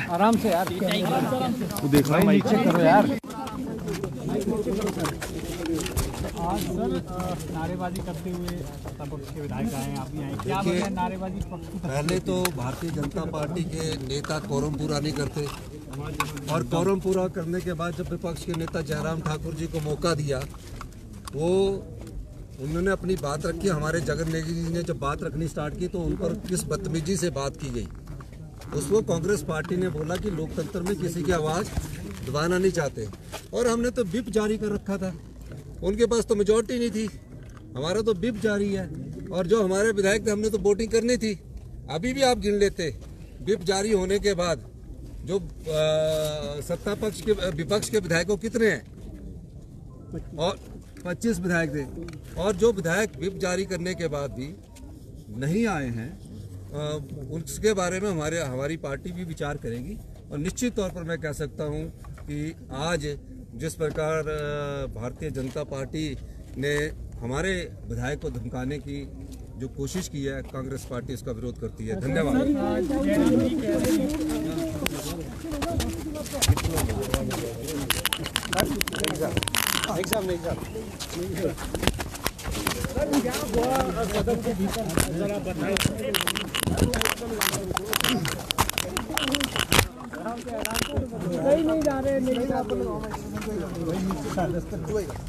आराम से यार, तू देख रहा है नीचे करो यार। आज सर नारेबाजी करते हुए सत्ता पक्ष के विधायक आए, आप भी आए, क्या बताएं नारेबाजी पक्ष की? पहले तो भारतीय जनता पार्टी के नेता कोरम पूरा नहीं करते, और कोरम पूरा करने के बाद जब विपक्ष के नेता जयराम ठाकुर जी को मौका दिया, वो उन्होंने अपनी बात रखी। हमारे जगन नेगी जी ने जब बात रखनी स्टार्ट की तो उन पर किस बदतमीजी से बात की गई। उसको कांग्रेस पार्टी ने बोला कि लोकतंत्र में किसी की आवाज़ दबाना नहीं चाहते, और हमने तो विप जारी कर रखा था। उनके पास तो मेजॉरिटी नहीं थी, हमारा तो विप जारी है, और जो हमारे विधायक थे हमने तो वोटिंग करनी थी। अभी भी आप गिन लेते, विप जारी होने के बाद जो सत्ता पक्ष के विपक्ष के विधायकों कितने हैं, और 25 विधायक थे, और जो विधायक विप जारी करने के बाद भी नहीं आए हैं उसके बारे में हमारी पार्टी भी विचार करेगी। और निश्चित तौर पर मैं कह सकता हूं कि आज जिस प्रकार भारतीय जनता पार्टी ने हमारे विधायक को धमकाने की जो कोशिश की है, कांग्रेस पार्टी इसका विरोध करती है। धन्यवाद।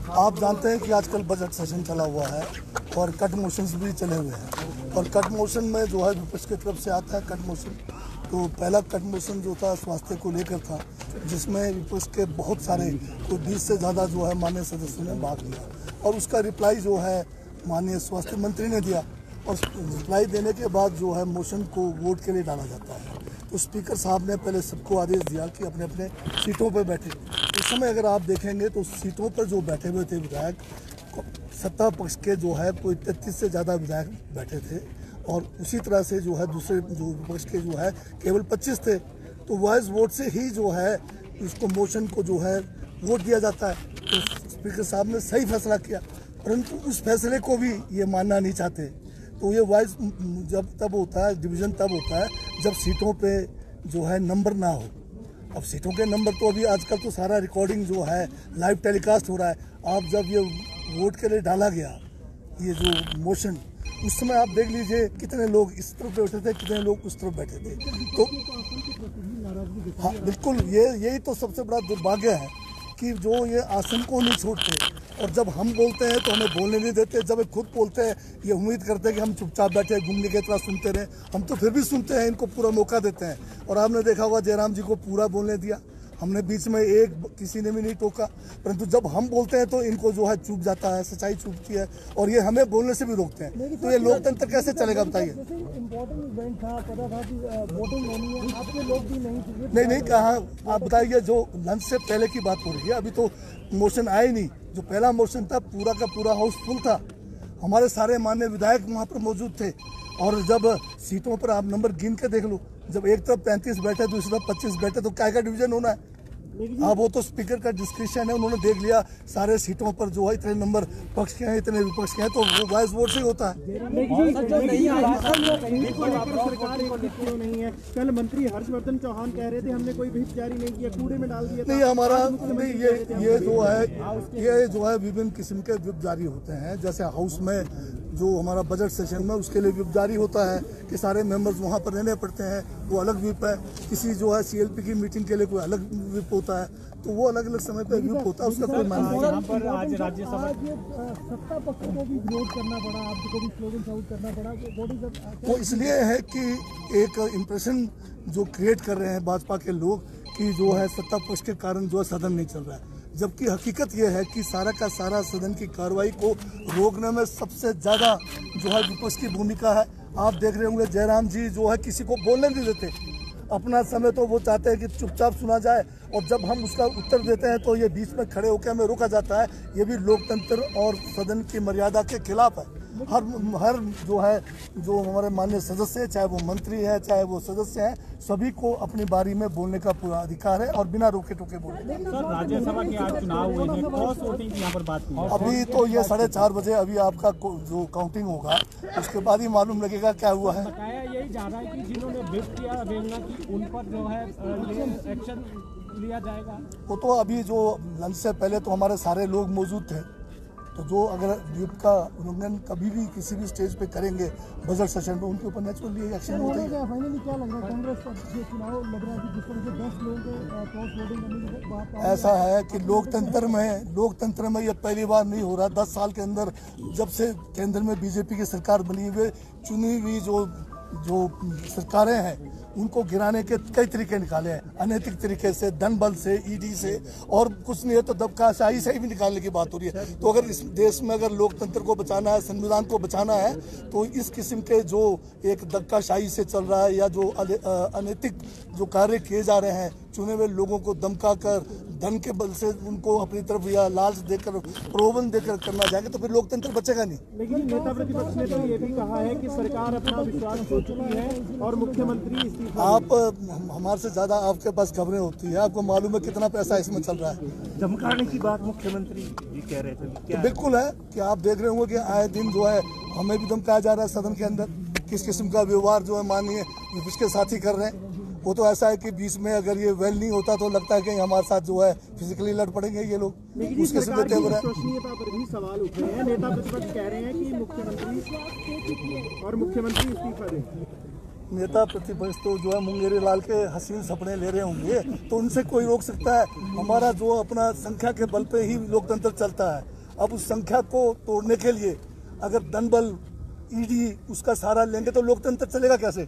आप जानते हैं कि आजकल बजट सेशन चला हुआ है और कट मोशंस भी चले हुए हैं, और कट मोशन में जो है विपक्ष की तरफ से आता है कट मोशन। तो पहला कट मोशन जो था स्वास्थ्य को लेकर था, जिसमें विपक्ष के बहुत सारे कोई 20 से ज़्यादा जो है माननीय सदस्यों ने भाग लिया, और उसका रिप्लाई जो है माननीय स्वास्थ्य मंत्री ने दिया, और रिप्लाई देने के बाद जो है मोशन को वोट के लिए डाला जाता है। तो स्पीकर साहब ने पहले सबको आदेश दिया कि अपने अपने सीटों पर बैठे। इस समय अगर आप देखेंगे तो सीटों पर जो बैठे हुए थे विधायक, सत्ता पक्ष के जो है कोई 33 से ज़्यादा विधायक बैठे थे, और उसी तरह से जो है दूसरे जो विपक्ष के जो है केवल 25 थे। तो वॉइस वोट से ही जो है इसको मोशन को जो है वोट दिया जाता है। तो स्पीकर साहब ने सही फैसला किया, परंतु उस फैसले को भी ये मानना नहीं चाहते। तो ये वॉइस जब तब होता है, डिवीज़न तब होता है जब सीटों पे जो है नंबर ना हो। अब सीटों के नंबर तो अभी आजकल तो सारा रिकॉर्डिंग जो है लाइव टेलीकास्ट हो रहा है। आप जब ये वोट के लिए डाला गया ये जो मोशन, उस समय आप देख लीजिए कितने लोग इस तरफ बैठे थे, कितने लोग उस तरफ बैठे थे। तो हाँ बिल्कुल, यही तो सबसे बड़ा दुर्भाग्य है कि जो ये आसन को नहीं छोड़ते, और जब हम बोलते हैं तो हमें बोलने नहीं देते। जब ये खुद बोलते हैं ये उम्मीद करते हैं कि हम चुपचाप बैठे घूमने की तरह सुनते रहें। हम तो फिर भी सुनते हैं, इनको पूरा मौका देते हैं। और आपने देखा होगा जयराम जी को पूरा बोलने दिया, हमने बीच में किसी ने भी नहीं टोका, परंतु जब हम बोलते हैं तो इनको जो है चूक जाता है, सच्चाई चूकती है, और ये हमें बोलने से भी रोकते हैं। तो ये लोकतंत्र कैसे चलेगा बताइए? नहीं कहा, आप बताइए। जो लंच से पहले की बात हो रही है, अभी तो मोशन आए नहीं। जो पहला मोशन था पूरा का पूरा हाउस फुल था, हमारे सारे माननीय विधायक वहाँ पर मौजूद थे। और जब सीटों पर आप नंबर गिन के देख लो, जब एक तरफ 35 बैठे दूसरी तरफ 25 बैठे, तो क्या डिवीजन होना है? अब वो तो स्पीकर का डिस्क्रिप्शन है, उन्होंने देख लिया सारे सीटों पर जो है इतने नंबर पक्ष के हैं, इतने विपक्ष के हैं, तो वो वॉइस वोट से होता है। कल मंत्री हर्षवर्धन चौहान कह रहे थे हमने कोई व्हिप जारी नहीं किया, कूड़े में डाल दिया। नहीं, हमारा नहीं, ये जो है विभिन्न किस्म के व्हिप जारी होते हैं। जैसे हाउस में जो हमारा बजट सेशन में उसके लिए व्हिप जारी होता है कि सारे मेंबर्स वहाँ पर रहने पड़ते हैं, वो अलग व्हिप है। किसी जो है CLP की मीटिंग के लिए कोई अलग व्हिप होता है, तो वो अलग अलग समय पर व्हिप होता है, उसका कोई मान नहीं। यहाँ पर आज राज्यसभा सत्ता पक्ष को भी विरोध करना पड़ा, आपको भी स्लोगन आउट करना पड़ा। वो इसलिए है कि एक इम्प्रेशन जो क्रिएट कर रहे हैं भाजपा के लोग कि जो है सत्ता पक्ष के कारण जो है सदन नहीं चल रहा है, जबकि हकीकत यह है कि सारा का सारा सदन की कार्रवाई को रोकने में सबसे ज़्यादा जो है विपक्ष की भूमिका है। आप देख रहे होंगे जयराम जी जो है किसी को बोलने नहीं देते, अपना समय तो वो चाहते हैं कि चुपचाप सुना जाए, और जब हम उसका उत्तर देते हैं तो ये बीच में खड़े होकर हमें रोका जाता है। ये भी लोकतंत्र और सदन की मर्यादा के खिलाफ है। हर जो है जो हमारे माननीय सदस्य है, चाहे वो मंत्री है चाहे वो सदस्य हैं, सभी को अपनी बारी में बोलने का पूरा अधिकार है और बिना रोके टोके बोलने। सर राज्यसभा के आज चुनाव हुए हैं, क्रॉस वोटिंग की यहाँ पर बात की। अभी तो ये 4:30 बजे अभी आपका जो काउंटिंग होगा उसके बाद ही मालूम लगेगा क्या हुआ है। बताया यही जा रहा है कि जिन्होंने विप किया अवेलना की उन पर जो है ये एक्शन लिया जाएगा। वो तो अभी जो लंच से पहले तो हमारे सारे लोग मौजूद थे, तो जो अगर विप का उल्लंघन कभी भी किसी भी स्टेज पे करेंगे बजट सेशन में उनके ऊपर नेचुरली एक्शन होता है। फाइनली क्या लग रहा है कांग्रेस का चुनाव लग रहा है कि जिस तरह से 10 लोगों के क्रॉस वोटिंग करने की बात ऐसा है कि लोकतंत्र में ये पहली बार नहीं हो रहा। 10 साल के अंदर जब से केंद्र में बीजेपी की सरकार बनी हुई, चुनी हुई जो सरकारें हैं उनको गिराने के कई तरीके निकाले हैं, अनैतिक तरीके से, धन बल से, ईडी से, और कुछ नहीं है तो दबकाशाही से भी निकालने की बात हो रही है। तो अगर इस देश में अगर लोकतंत्र को बचाना है, संविधान को बचाना है, तो इस किस्म के जो एक दबकाशाही से चल रहा है या जो अनैतिक जो कार्य किए जा रहे हैं, चुने हुए लोगों को धमका कर धन के बल से उनको अपनी तरफ या लालच देकर प्रलोभन देकर करना जाएगा तो फिर लोकतंत्र बचेगा नहीं। लेकिन नेता प्रतिपक्ष ने तो ये भी कहा है कि सरकार अपना विश्वास खो चुकी है और मुख्यमंत्री इस्तीफा। आप हमारे से ज्यादा आपके पास खबरें होती है, आपको मालूम है कितना पैसा इसमें चल रहा है। धमकाने की बात मुख्यमंत्री जी कह रहे थे। तो बिल्कुल है कि आप देख रहे होंगे कि आए दिन जो है हमें भी धमकाया जा रहा है सदन के अंदर, किस किस्म का व्यवहार जो है माननीय विपक्ष के साथी कर रहे हैं। वो तो ऐसा है कि बीच में अगर ये वेल नहीं होता तो लगता है कि हमारे साथ जो है फिजिकली लड़ पड़ेंगे ये लोग। उसके विश्वसनीयता पर भी सवाल उठ रहे हैं। नेता प्रतिपक्ष कह रहे हैं कि मुख्यमंत्री इस्तीफा दें। नेता प्रतिपक्ष तो जो है मुंगेरी लाल के हसीन सपने ले रहे होंगे तो उनसे कोई रोक सकता है? हमारा जो अपना संख्या के बल पे ही लोकतंत्र चलता है। अब उस संख्या को तोड़ने के लिए अगर धन बल, ईडी उसका सहारा लेंगे तो लोकतंत्र चलेगा कैसे?